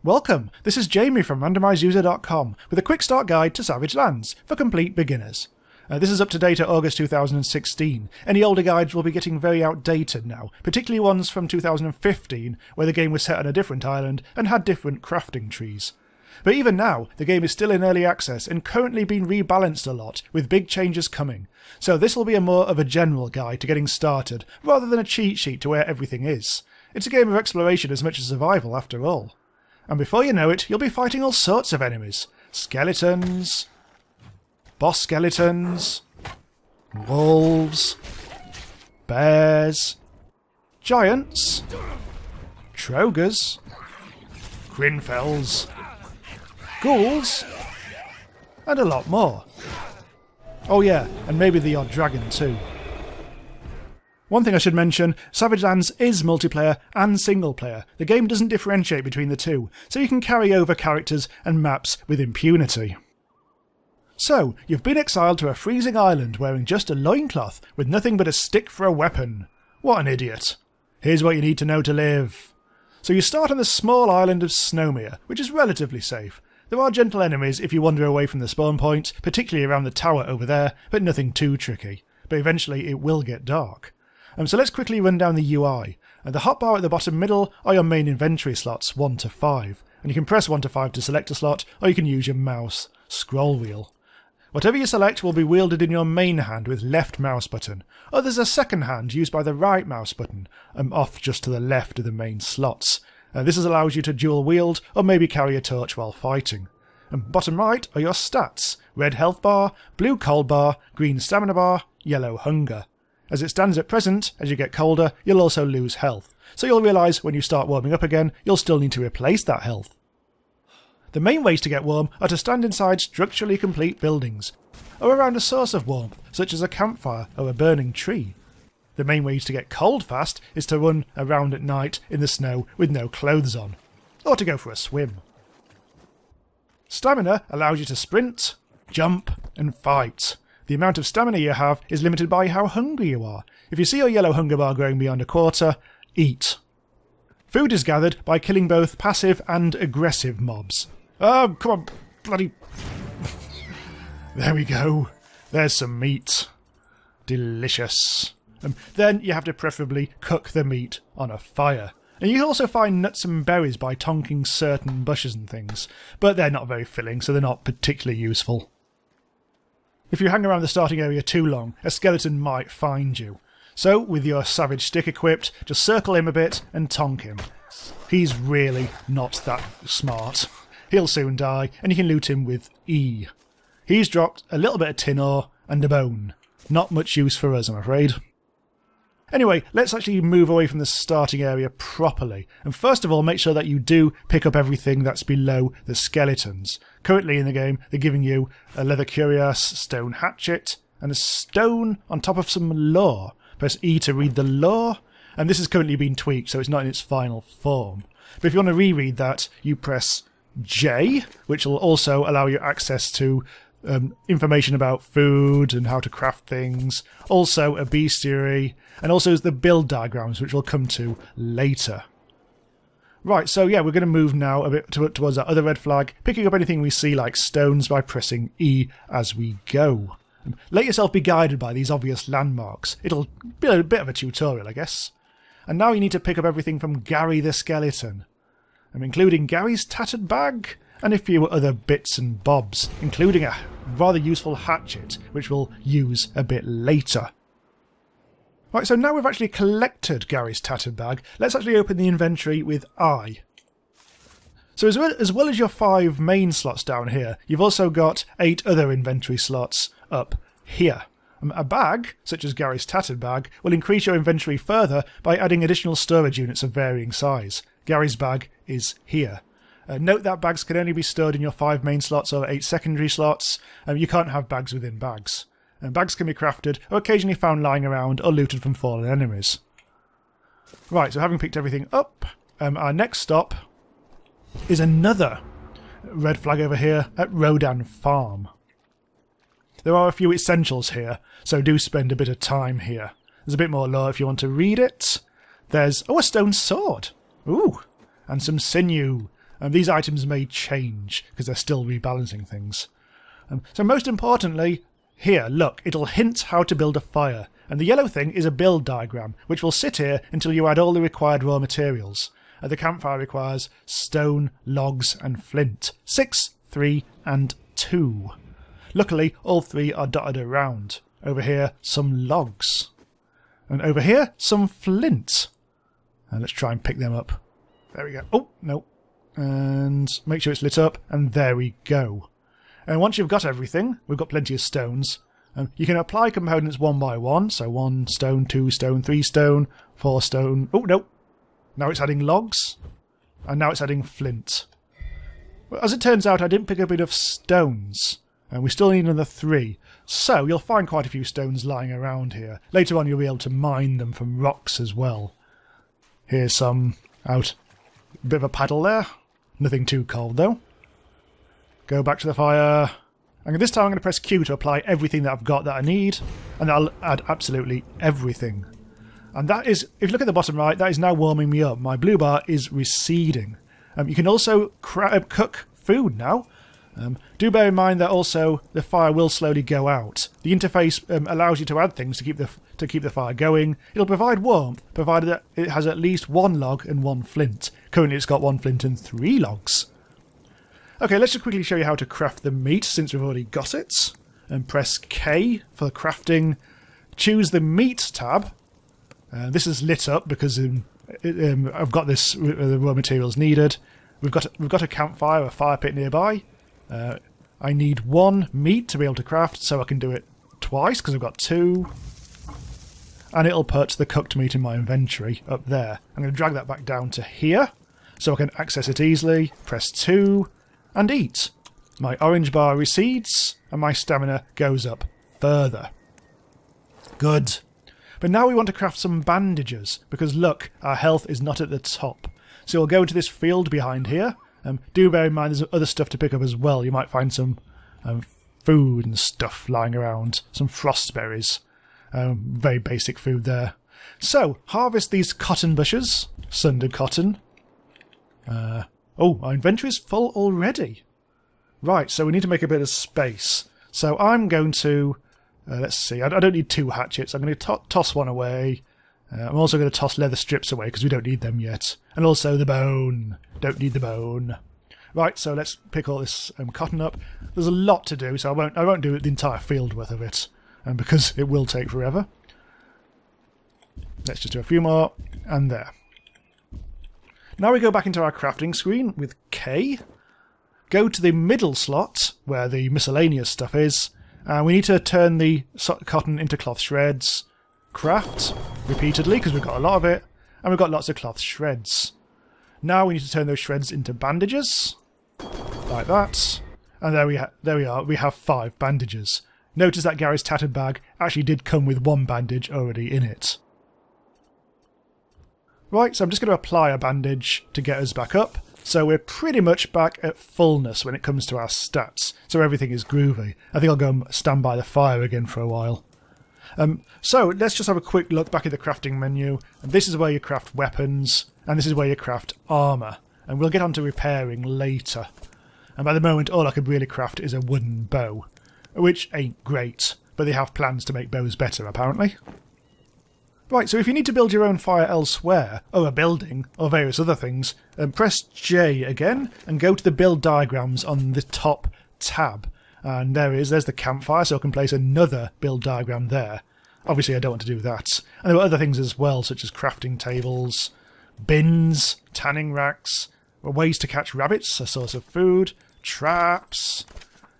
Welcome, this is Jamie from randomizeuser.com with a quick start guide to Savage Lands for complete beginners. This is up to date at August 2016. Any older guides will be getting very outdated now, particularly ones from 2015 where the game was set on a different island and had different crafting trees. But even now, the game is still in early access and currently being rebalanced a lot, with big changes coming. So this will be more of a general guide to getting started, rather than a cheat sheet to where everything is. It's a game of exploration as much as survival after all. And before you know it, you'll be fighting all sorts of enemies. Skeletons, boss skeletons, wolves, bears, giants, trogers, grinfells, ghouls, and a lot more. Oh yeah, and maybe the odd dragon too. One thing I should mention, Savage Lands is multiplayer and single player. The game doesn't differentiate between the two, so you can carry over characters and maps with impunity. So, you've been exiled to a freezing island wearing just a loincloth with nothing but a stick for a weapon. What an idiot. Here's what you need to know to live. So you start on the small island of Snowmere, which is relatively safe. There are gentle enemies if you wander away from the spawn point, particularly around the tower over there, but nothing too tricky. But eventually it will get dark. So let's quickly run down the UI. The hotbar at the bottom middle are your main inventory slots, 1 to 5. And you can press 1 to 5 to select a slot, or you can use your mouse scroll wheel. Whatever you select will be wielded in your main hand with left mouse button. Or there's a second hand used by the right mouse button, off just to the left of the main slots. This allows you to dual wield, or maybe carry a torch while fighting. And bottom right are your stats: red health bar, blue cold bar, green stamina bar, yellow hunger. As it stands at present, as you get colder, you'll also lose health, so you'll realise when you start warming up again, you'll still need to replace that health. The main ways to get warm are to stand inside structurally complete buildings, or around a source of warmth, such as a campfire or a burning tree. The main ways to get cold fast is to run around at night in the snow with no clothes on, or to go for a swim. Stamina allows you to sprint, jump, and fight. The amount of stamina you have is limited by how hungry you are. If you see your yellow hunger bar growing beyond a quarter, eat. Food is gathered by killing both passive and aggressive mobs. Oh, come on, bloody... There we go. There's some meat. Delicious. Then you have to preferably cook the meat on a fire. And you can also find nuts and berries by tonking certain bushes and things, but they're not very filling, so they're not particularly useful. If you hang around the starting area too long, a skeleton might find you. So, with your savage stick equipped, just circle him a bit and tonk him. He's really not that smart. He'll soon die, and you can loot him with E. He's dropped a little bit of tin ore and a bone. Not much use for us, I'm afraid. Anyway, let's actually move away from the starting area properly. And first of all, make sure that you do pick up everything that's below the skeletons. Currently in the game, they're giving you a leather cuirass, stone hatchet, and a stone on top of some lore. Press E to read the lore, and this has currently been tweaked, so it's not in its final form. But if you want to reread that, you press J, which will also allow you access to information about food and how to craft things, also a bestiary, and also the build diagrams, which we'll come to later. Right, so yeah, we're going to move now a bit towards that other red flag, picking up anything we see like stones by pressing E as we go. Let yourself be guided by these obvious landmarks. It'll be a bit of a tutorial, I guess. And now you need to pick up everything from Gary the Skeleton, including Gary's tattered bag, and a few other bits and bobs, including a rather useful hatchet, which we'll use a bit later. Right, so now we've actually collected Gary's tattered bag, let's actually open the inventory with I. So as well as your 5 main slots down here, you've also got 8 other inventory slots up here. A bag, such as Gary's tattered bag, will increase your inventory further by adding additional storage units of varying size. Gary's bag is here. Note that bags can only be stored in your 5 main slots or 8 secondary slots. You can't have bags within bags. Bags can be crafted or occasionally found lying around or looted from fallen enemies. Right, so having picked everything up, our next stop is another red flag over here at Rodan Farm. There are a few essentials here, so do spend a bit of time here. There's a bit more lore if you want to read it. There's, a stone sword. Ooh, and some sinew. These items may change because they're still rebalancing things. So most importantly, here, look, it'll hint how to build a fire. And the yellow thing is a build diagram, which will sit here until you add all the required raw materials. The campfire requires stone, logs and flint. 6, 3 and 2. Luckily, all 3 are dotted around. Over here, some logs. And over here, some flint. And let's try and pick them up. There we go. Oh, no. And make sure it's lit up. And there we go. And once you've got everything, we've got plenty of stones. You can apply components one by one. So 1 stone, 2 stone, 3 stone, 4 stone. Oh, no. Now it's adding logs. And now it's adding flint. Well, as it turns out, I didn't pick up enough stones. And we still need another 3. So you'll find quite a few stones lying around here. Later on you'll be able to mine them from rocks as well. Here's some out. A bit of a paddle there. Nothing too cold though. Go back to the fire. And this time I'm going to press Q to apply everything that I've got that I need. And that'll add absolutely everything. And that is, if you look at the bottom right, that is now warming me up. My blue bar is receding. You can also cook food now. Do bear in mind that also the fire will slowly go out. The interface allows you to add things to keep the fire going. It'll provide warmth, provided that it has at least 1 log and 1 flint. Currently it's got 1 flint and 3 logs. Okay, let's just quickly show you how to craft the meat since we've already got it. And press K for crafting. Choose the meat tab. This is lit up because I've got the raw materials needed. We've got a campfire, a fire pit nearby. I need 1 meat to be able to craft, so I can do it twice because I've got 2. And it'll put the cooked meat in my inventory up there. I'm going to drag that back down to here so I can access it easily. Press 2 and eat. My orange bar recedes and my stamina goes up further. Good. But now we want to craft some bandages because look, our health is not at the top. So we'll go into this field behind here. Do bear in mind there's other stuff to pick up as well. You might find some food and stuff lying around. Some frost berries. Very basic food there. So, harvest these cotton bushes. Sundered cotton. Oh, our inventory is full already. Right, so we need to make a bit of space. So I'm going to... let's see, I don't need 2 hatchets. I'm going to toss 1 away. I'm also going to toss leather strips away because we don't need them yet. And also the bone. Don't need the bone. Right, so let's pick all this cotton up. There's a lot to do, so I won't do the entire field worth of it. Because it will take forever. Let's just do a few more. And there. Now we go back into our crafting screen with K. Go to the middle slot where the miscellaneous stuff is. And we need to turn the cotton into cloth shreds. Craft repeatedly because we've got a lot of it. And we've got lots of cloth shreds. Now we need to turn those shreds into bandages. Like that. And there we are. We have 5 bandages. Notice that Gary's tattered bag actually did come with 1 bandage already in it. Right, so I'm just going to apply a bandage to get us back up. So we're pretty much back at fullness when it comes to our stats. So everything is groovy. I think I'll go and stand by the fire again for a while. So let's just have a quick look back at the crafting menu. And this is where you craft weapons. And this is where you craft armour. And we'll get on to repairing later. And by the moment, all I could really craft is a wooden bow. Which ain't great. But they have plans to make bows better, apparently. Right, so if you need to build your own fire elsewhere, or a building, or various other things, press J again, and go to the build diagrams on the top tab. And there's the campfire, so I can place another build diagram there. Obviously I don't want to do that. And there were other things as well, such as crafting tables, bins, tanning racks, ways to catch rabbits, a source of food, traps,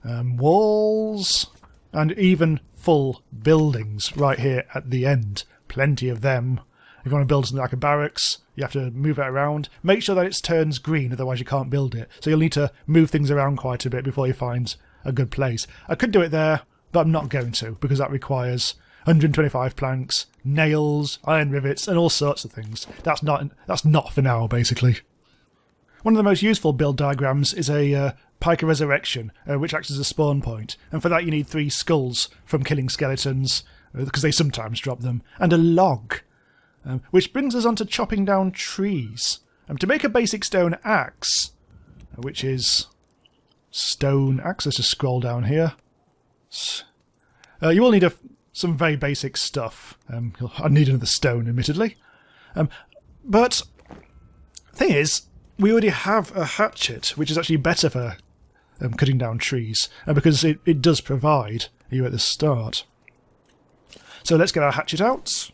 walls, and even full buildings right here at the end. Plenty of them. If you want to build something like a barracks, you have to move it around. Make sure that it turns green, otherwise you can't build it. So you'll need to move things around quite a bit before you find a good place. I could do it there, but I'm not going to, because that requires 125 planks, nails, iron rivets, and all sorts of things. That's not for now, basically. One of the most useful build diagrams is a pike of resurrection, which acts as a spawn point. And for that you need 3 skulls from killing skeletons, because they sometimes drop them, and a log. Which brings us on to chopping down trees. To make a basic stone axe, which is stone axe. Let's just scroll down here. You will need some very basic stuff. I'll need another stone, admittedly. But thing is, we already have a hatchet, which is actually better for cutting down trees, because it does provide you at the start. So let's get our hatchet out,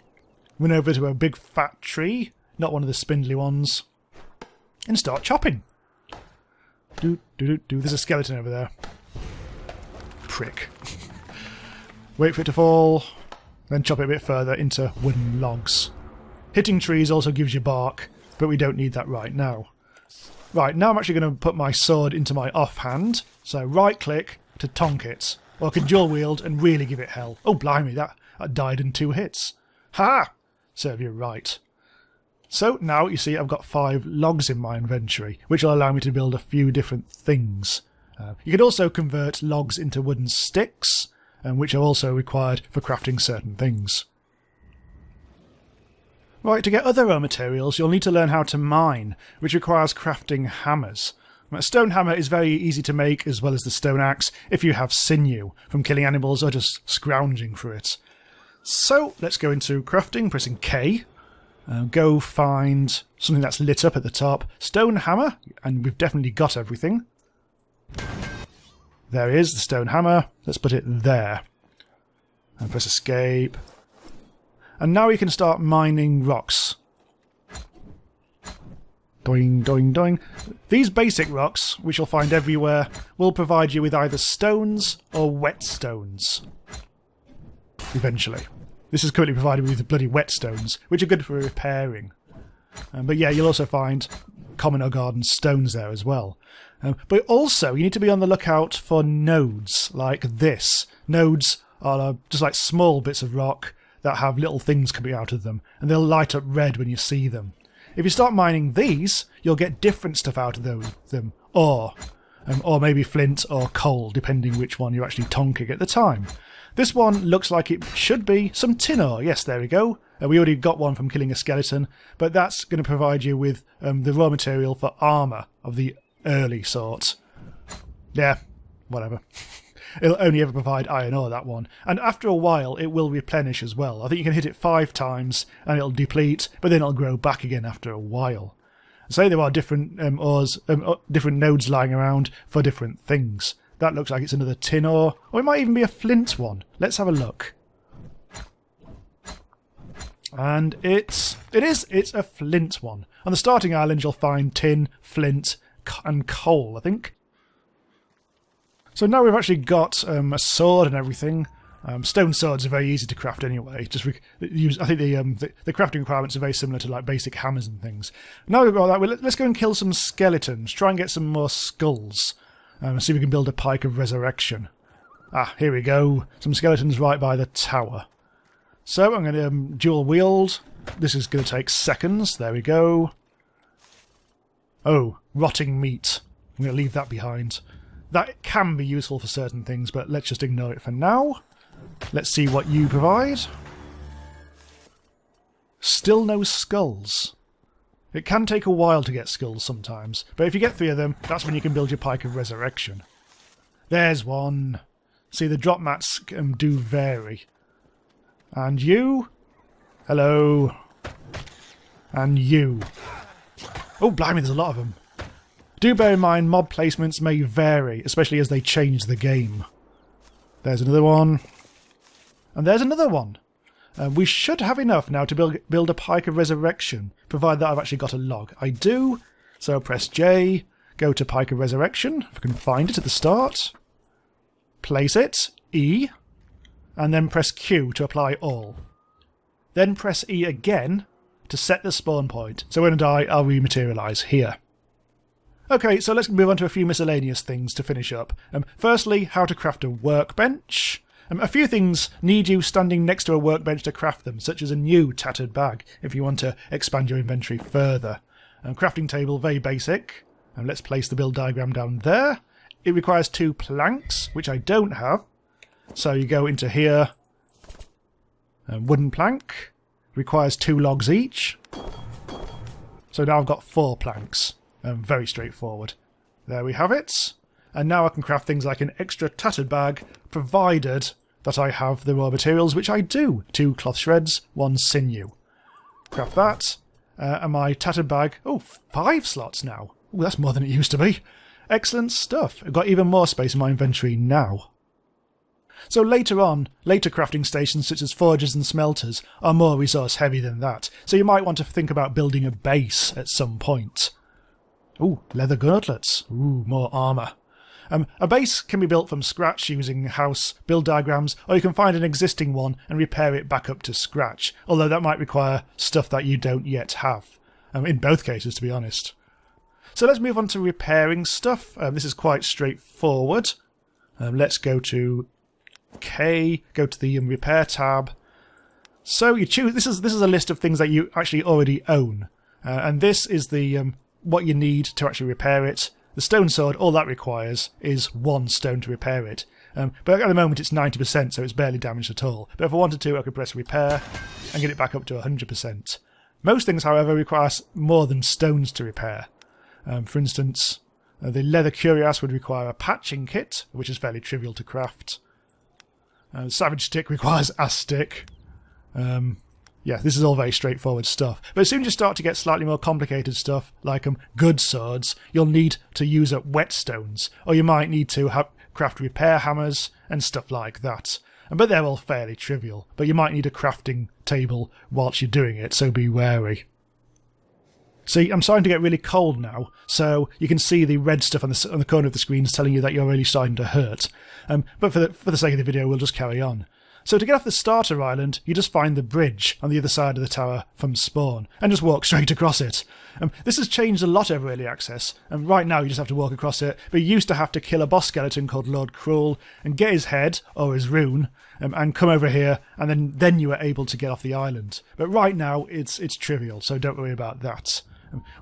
run over to a big fat tree, not one of the spindly ones, and start chopping. There's a skeleton over there. Prick. Wait for it to fall, then chop it a bit further into wooden logs. Hitting trees also gives you bark, but we don't need that right now. Right, now I'm actually going to put my sword into my offhand, so right-click to tonk it, or I can dual-wield and really give it hell. Oh, blimey, that died in 2 hits. Ha! Serve you right. So now, you see, I've got 5 logs in my inventory, which will allow me to build a few different things. You can also convert logs into wooden sticks, which are also required for crafting certain things. Right, to get other raw materials, you'll need to learn how to mine, which requires crafting hammers. A stone hammer is very easy to make, as well as the stone axe, if you have sinew, from killing animals or just scrounging for it. So, let's go into crafting, pressing K. Go find something that's lit up at the top. Stone hammer, and we've definitely got everything. There is the stone hammer. Let's put it there. And press escape. And now we can start mining rocks. Doing, doing, doing. These basic rocks, which you'll find everywhere, will provide you with either stones or whetstones. Eventually. This is currently provided with bloody whetstones, which are good for repairing. But yeah, you'll also find common or garden stones there as well. But also, you need to be on the lookout for nodes like this. Nodes are just like small bits of rock that have little things coming out of them, and they'll light up red when you see them. If you start mining these, you'll get different stuff out of them, or maybe flint or coal, depending which one you're actually tonking at the time. This one looks like it should be some tin ore. Yes, there we go. We already got one from killing a skeleton, but that's going to provide you with the raw material for armour of the early sort. Yeah, whatever. It'll only ever provide iron ore, that one. And after a while, it will replenish as well. I think you can hit it 5 times, and it'll deplete, but then it'll grow back again after a while. Say there are different different nodes lying around for different things. That looks like it's another tin ore, or it might even be a flint one. Let's have a look. And it's a flint one. On the starting island, you'll find tin, flint, and coal, I think. So now we've actually got a sword and everything. Stone swords are very easy to craft anyway. I think the crafting requirements are very similar to like basic hammers and things. Now we've got that, let's go and kill some skeletons. Try and get some more skulls. See if we can build a pike of resurrection. Ah, here we go. Some skeletons right by the tower. So I'm going to dual wield. This is going to take seconds. There we go. Oh, rotting meat. I'm going to leave that behind. That can be useful for certain things, but let's just ignore it for now. Let's see what you provide. Still no skulls. It can take a while to get skulls sometimes, but if you get 3 of them, that's when you can build your pike of resurrection. There's one. See, the drop mats do vary. And you? Hello. And you. Oh, blimey, there's a lot of them. Do bear in mind, mob placements may vary, especially as they change the game. There's another one. And there's another one. We should have enough now to build a pike of resurrection, provided that I've actually got a log. I do. So press J, go to pike of resurrection, if I can find it at the start. Place it, E, and then press Q to apply all. Then press E again to set the spawn point. So when I die, I'll rematerialise here. Okay, so let's move on to a few miscellaneous things to finish up. Firstly, how to craft a workbench. A few things need you standing next to a workbench to craft them, such as a new tattered bag, if you want to expand your inventory further. Crafting table, very basic. Let's place the build diagram down there. It requires 2 planks, which I don't have. So you go into here. Wooden plank. Requires 2 logs each. So now I've got 4 planks. Very straightforward. There we have it. And now I can craft things like an extra tattered bag, provided that I have the raw materials, which I do. 2 cloth shreds, 1 sinew. Craft that. And my tattered bag... Oh, 5 slots now. Ooh, that's more than it used to be. Excellent stuff. I've got even more space in my inventory now. So later on, later crafting stations such as forges and smelters are more resource heavy than that. So you might want to think about building a base at some point. Ooh, leather gauntlets. Ooh, more armour. A base can be built from scratch using house build diagrams, or you can find an existing one and repair it back up to scratch, although that might require stuff that you don't yet have. In both cases, to be honest. So let's move on to repairing stuff. This is quite straightforward. Let's go to K, go to the repair tab. So you choose. This is a list of things that you actually already own, and this is the what you need to actually repair it. The stone sword, all that requires is 1 stone to repair it. But at the moment it's 90%, so it's barely damaged at all. But if I wanted to, I could press repair and get it back up to 100%. Most things, however, require more than stones to repair. For instance, the leather cuirass would require a patching kit, which is fairly trivial to craft. Savage stick requires a stick. Yeah, this is all very straightforward stuff. But as soon as you start to get slightly more complicated stuff, like good swords, you'll need to use up whetstones, or you might need to craft repair hammers and stuff like that. But they're all fairly trivial, but you might need a crafting table whilst you're doing it, so be wary. See, I'm starting to get really cold now, so you can see the red stuff on the corner of the screens telling you that you're really starting to hurt. But for the sake of the video, we'll just carry on. So to get off the starter island, you just find the bridge on the other side of the tower from spawn, and just walk straight across it. This has changed a lot over early access, and right now you just have to walk across it, but you used to have to kill a boss skeleton called Lord Cruel, and get his head, or his rune, and come over here, and then you were able to get off the island. But right now, it's trivial, so don't worry about that.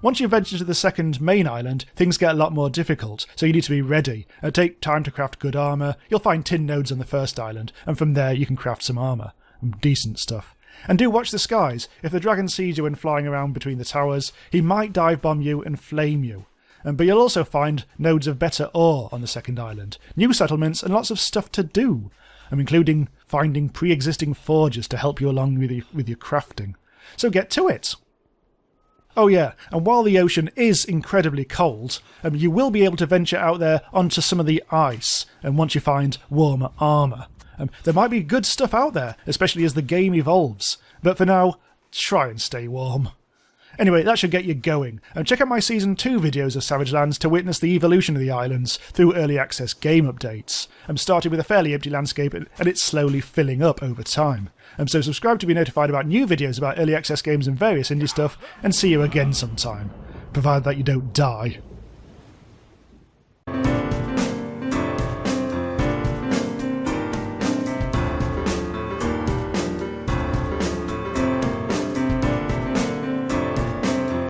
Once you venture to the second main island, things get a lot more difficult, so you need to be ready. Take time to craft good armour. You'll find tin nodes on the first island, and from there you can craft some armour. Decent stuff. And do watch the skies. If the dragon sees you when flying around between the towers, he might dive bomb you and flame you. But you'll also find nodes of better ore on the second island, new settlements, and lots of stuff to do, including finding pre-existing forges to help you along with your crafting. So get to it! Oh yeah, and while the ocean is incredibly cold, you will be able to venture out there onto some of the ice, and once you find warmer armour. There might be good stuff out there, especially as the game evolves, but for now, try and stay warm. Anyway, that should get you going. Check out my Season 2 videos of Savage Lands to witness the evolution of the islands through early access game updates. Starting with a fairly empty landscape, and it's slowly filling up over time. So subscribe to be notified about new videos about early access games and various indie stuff, and see you again sometime, provided that you don't die.